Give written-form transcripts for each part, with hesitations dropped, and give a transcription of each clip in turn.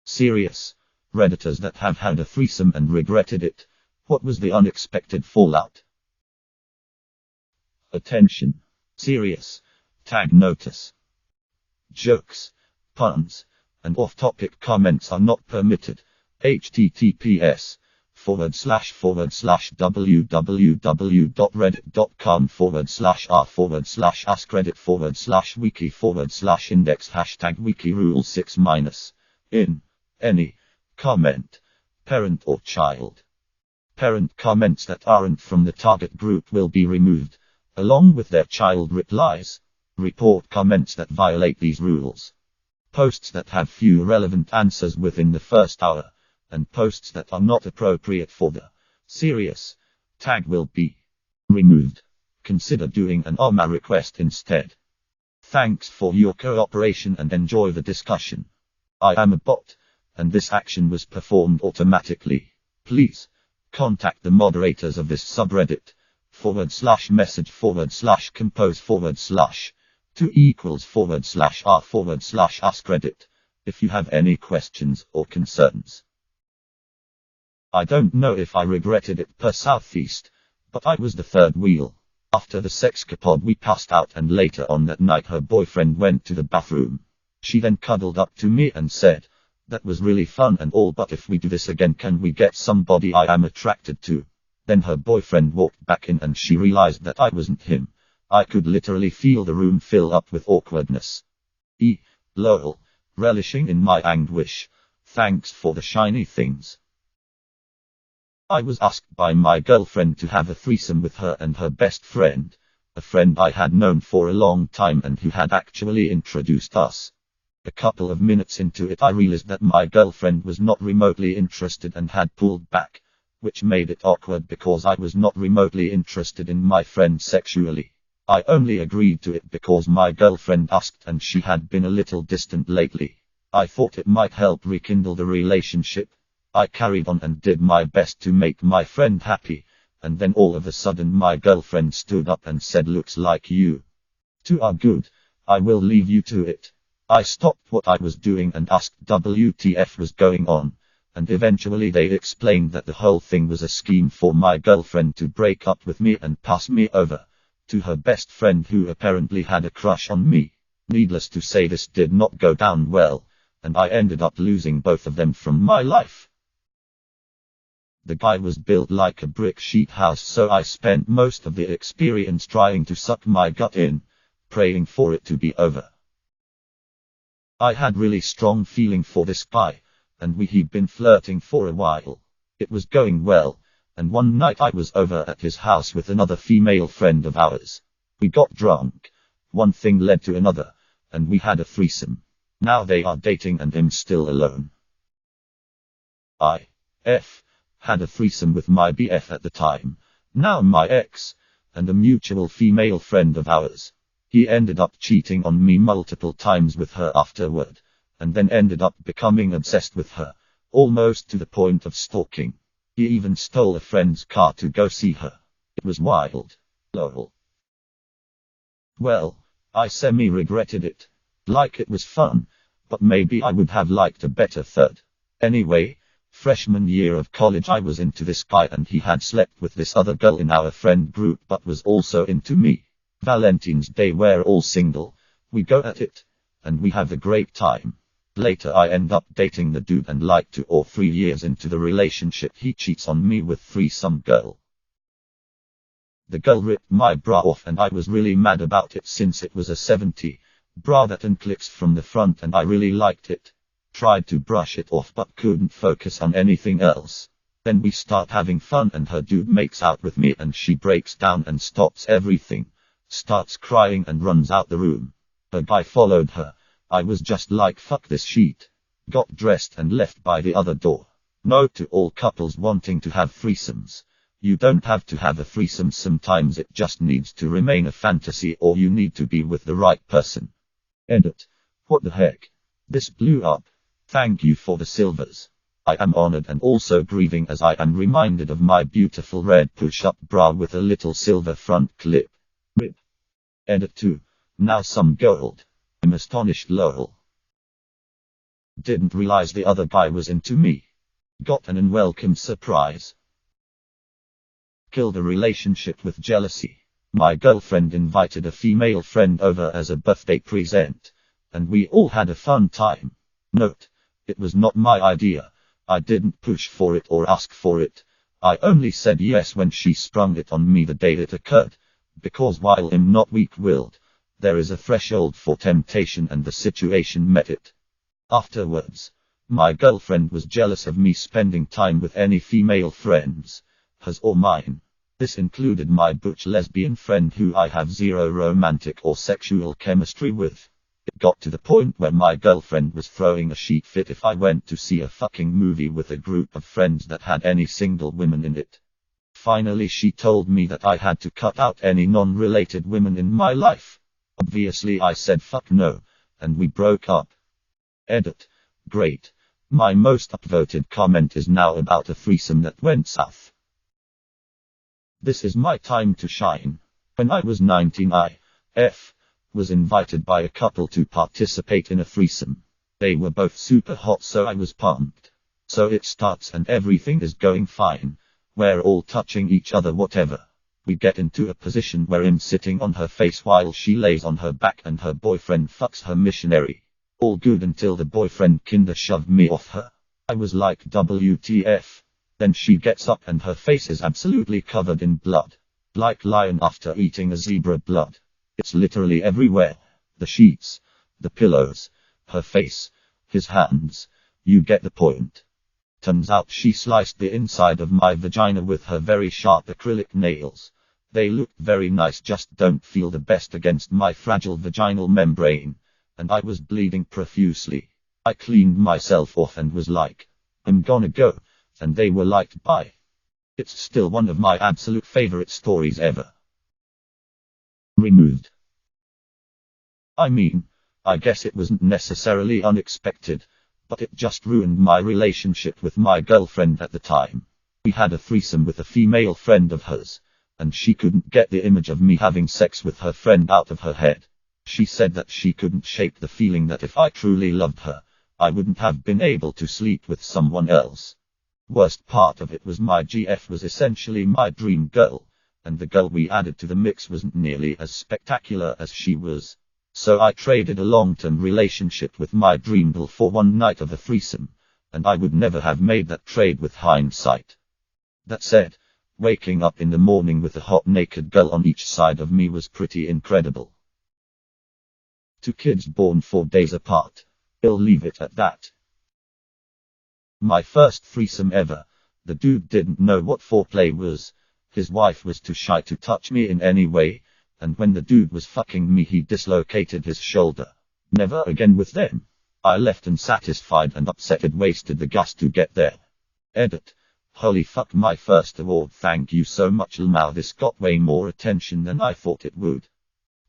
Serious. Redditors that have had a threesome and regretted it. What was the unexpected fallout? Attention. Serious. Tag notice. Jokes, puns, and off-topic comments are not permitted. https://www.reddit.com/r/askreddit/wiki/index #wiki rule6-. In any comment, parent or child. Parent comments that aren't from the target group will be removed, along with their child replies. Report comments that violate these rules. Posts that have few relevant answers within the first hour, and posts that are not appropriate for the serious tag will be removed. Consider doing an OMA request instead. Thanks for your cooperation and enjoy the discussion. I am a bot, and this action was performed automatically. Please contact the moderators of this subreddit /message/compose/ 2=r/askreddit if you have any questions or concerns. I don't know if I regretted it per Southeast, but I was the third wheel. After the sexcapade we passed out, and later on that night her boyfriend went to the bathroom. She then cuddled up to me and said, "That was really fun and all, but if we do this again, can we get somebody I am attracted to?" Then her boyfriend walked back in and she realized that I wasn't him. I could literally feel the room fill up with awkwardness. Lol. Relishing in my anguish. Thanks for the shiny things. I was asked by my girlfriend to have a threesome with her and her best friend, a friend I had known for a long time and who had actually introduced us. A couple of minutes into it I realized that my girlfriend was not remotely interested and had pulled back, which made it awkward because I was not remotely interested in my friend sexually. I only agreed to it because my girlfriend asked and she had been a little distant lately. I thought it might help rekindle the relationship. I carried on and did my best to make my friend happy, and then all of a sudden my girlfriend stood up and said, "Looks like you two are good. I will leave you to it." I stopped what I was doing and asked WTF was going on, and eventually they explained that the whole thing was a scheme for my girlfriend to break up with me and pass me over to her best friend who apparently had a crush on me. Needless to say, this did not go down well, and I ended up losing both of them from my life. The guy was built like a brick sheet house, so I spent most of the experience trying to suck my gut in, praying for it to be over. I had really strong feeling for this guy, and he'd been flirting for a while. It was going well, and one night I was over at his house with another female friend of ours. We got drunk, one thing led to another, and we had a threesome. Now they are dating and I'm still alone. I had a threesome with my BF at the time, now my ex, and a mutual female friend of ours. He ended up cheating on me multiple times with her afterward, and then ended up becoming obsessed with her, almost to the point of stalking. He even stole a friend's car to go see her. It was wild. Lol. Well, I semi-regretted it. Like it was fun, but maybe I would have liked a better third. Anyway, freshman year of college I was into this guy and he had slept with this other girl in our friend group but was also into me. Valentine's Day we're all single, we go at it, and we have a great time. Later I end up dating the dude and like 2 or 3 years into the relationship he cheats on me with threesome girl. The girl ripped my bra off and I was really mad about it since it was a 70 bra that unclips from the front and I really liked it. Tried to brush it off but couldn't focus on anything else. Then we start having fun and her dude makes out with me and she breaks down and stops everything, starts crying and runs out the room. A guy followed her. I was just like, fuck this shit. Got dressed and left by the other door. Note to all couples wanting to have threesomes. You don't have to have a threesome, sometimes it just needs to remain a fantasy or you need to be with the right person. Edit. What the heck? This blew up. Thank you for the silvers. I am honored and also grieving as I am reminded of my beautiful red push-up bra with a little silver front clip. RIP. Edit 2. Now some gold. I'm astonished, lol. Didn't realize the other guy was into me. Got an unwelcome surprise. Killed a relationship with jealousy. My girlfriend invited a female friend over as a birthday present, and we all had a fun time. Note: it was not my idea. I didn't push for it or ask for it. I only said yes when she sprung it on me the day it occurred, because while I'm not weak-willed, there is a threshold for temptation and the situation met it. Afterwards, my girlfriend was jealous of me spending time with any female friends, hers or mine. This included my butch lesbian friend who I have zero romantic or sexual chemistry with. It got to the point where my girlfriend was throwing a shit fit if I went to see a fucking movie with a group of friends that had any single women in it. Finally she told me that I had to cut out any non-related women in my life. Obviously I said fuck no, and we broke up. Edit. Great. My most upvoted comment is now about a threesome that went south. This is my time to shine. When I was 19 I was invited by a couple to participate in a threesome. They were both super hot so I was pumped. So it starts and everything is going fine. We're all touching each other whatever. We get into a position where I'm sitting on her face while she lays on her back and her boyfriend fucks her missionary. All good until the boyfriend kinda shoved me off her. I was like WTF. Then she gets up and her face is absolutely covered in blood. Like lion after eating a zebra blood. It's literally everywhere. The sheets, the pillows, her face, his hands. You get the point. Turns out she sliced the inside of my vagina with her very sharp acrylic nails. They look very nice, just don't feel the best against my fragile vaginal membrane. And I was bleeding profusely. I cleaned myself off and was like, I'm gonna go. And they were like, bye. It's still one of my absolute favorite stories ever. Removed. I mean, I guess it wasn't necessarily unexpected, but it just ruined my relationship with my girlfriend at the time. We had a threesome with a female friend of hers, and she couldn't get the image of me having sex with her friend out of her head. She said that she couldn't shake the feeling that if I truly loved her, I wouldn't have been able to sleep with someone else. Worst part of it was my GF was essentially my dream girl, and the girl we added to the mix wasn't nearly as spectacular as she was. So I traded a long-term relationship with my dream girl for one night of a threesome, and I would never have made that trade with hindsight. That said, waking up in the morning with a hot naked girl on each side of me was pretty incredible. 2 kids born 4 days apart. I'll leave it at that. My first threesome ever. The dude didn't know what foreplay was. His wife was too shy to touch me in any way, and when the dude was fucking me he dislocated his shoulder. Never again with them. I left unsatisfied and upset it wasted the gas to get there. Edit. Holy fuck, my first award, thank you so much Lmao, this got way more attention than I thought it would.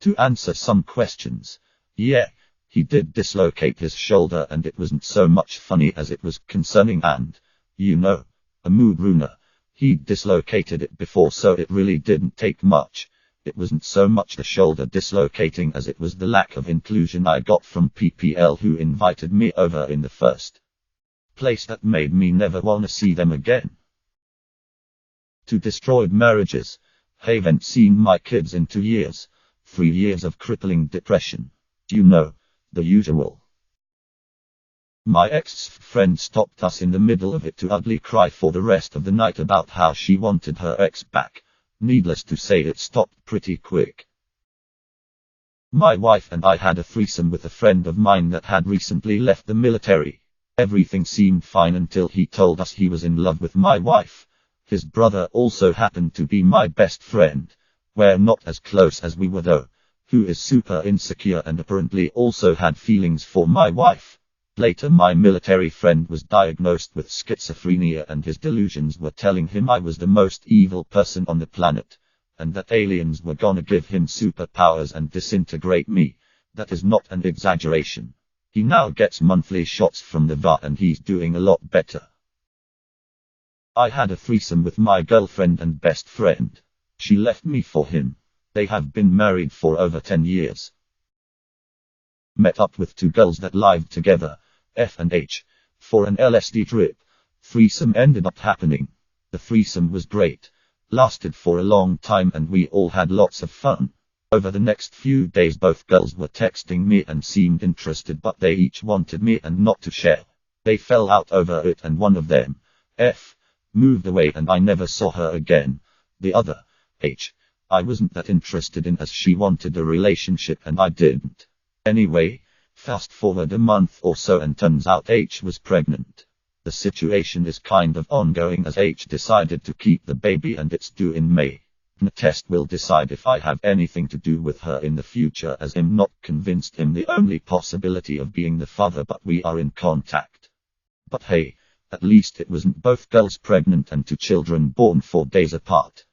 To answer some questions. Yeah. He did dislocate his shoulder and it wasn't so much funny as it was concerning and, you know, a mood ruiner. He'd dislocated it before so it really didn't take much. It wasn't so much the shoulder dislocating as it was the lack of inclusion I got from PPL who invited me over in the first place that made me never wanna see them again. To destroyed marriages. Haven't seen my kids in 2 years. 3 years of crippling depression. You know. The usual. My ex-friend stopped us in the middle of it to ugly cry for the rest of the night about how she wanted her ex back. Needless to say it stopped pretty quick. My wife and I had a threesome with a friend of mine that had recently left the military. Everything seemed fine until he told us he was in love with my wife. His brother also happened to be my best friend. We're not as close as we were though. Who is super insecure and apparently also had feelings for my wife. Later my military friend was diagnosed with schizophrenia and his delusions were telling him I was the most evil person on the planet, and that aliens were gonna give him superpowers and disintegrate me. That is not an exaggeration. He now gets monthly shots from the VA and he's doing a lot better. I had a threesome with my girlfriend and best friend. She left me for him. They have been married for over 10 years. Met up with 2 girls that lived together, F and H. For an LSD trip, threesome ended up happening. The threesome was great, lasted for a long time, and we all had lots of fun. Over the next few days both girls were texting me and seemed interested, but they each wanted me and not to share. They fell out over it and one of them, F, moved away and I never saw her again. The other, H, I wasn't that interested in as she wanted a relationship and I didn't. Anyway, fast forward a month or so and turns out H was pregnant. The situation is kind of ongoing as H decided to keep the baby and it's due in May. The test will decide if I have anything to do with her in the future, as I'm not convinced I'm the only possibility of being the father, but we are in contact. But hey, at least it wasn't both girls pregnant and 2 children born 4 days apart.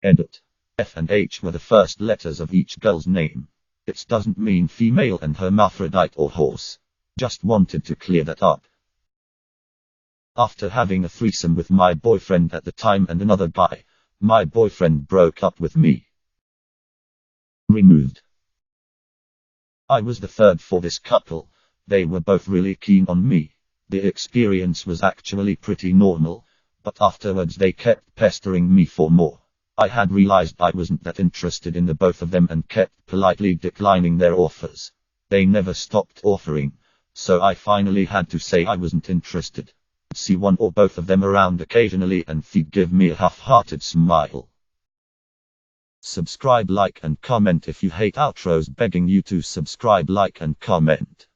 Edit. F and H were the first letters of each girl's name. It doesn't mean female and hermaphrodite or horse. Just wanted to clear that up. After having a threesome with my boyfriend at the time and another guy, my boyfriend broke up with me. Removed. I was the third for this couple. They were both really keen on me. The experience was actually pretty normal, but afterwards they kept pestering me for more. I had realized I wasn't that interested in the both of them and kept politely declining their offers. They never stopped offering, so I finally had to say I wasn't interested. See one or both of them around occasionally and they'd give me a half-hearted smile. Subscribe, like and comment if you hate outros. Begging you to subscribe, like and comment.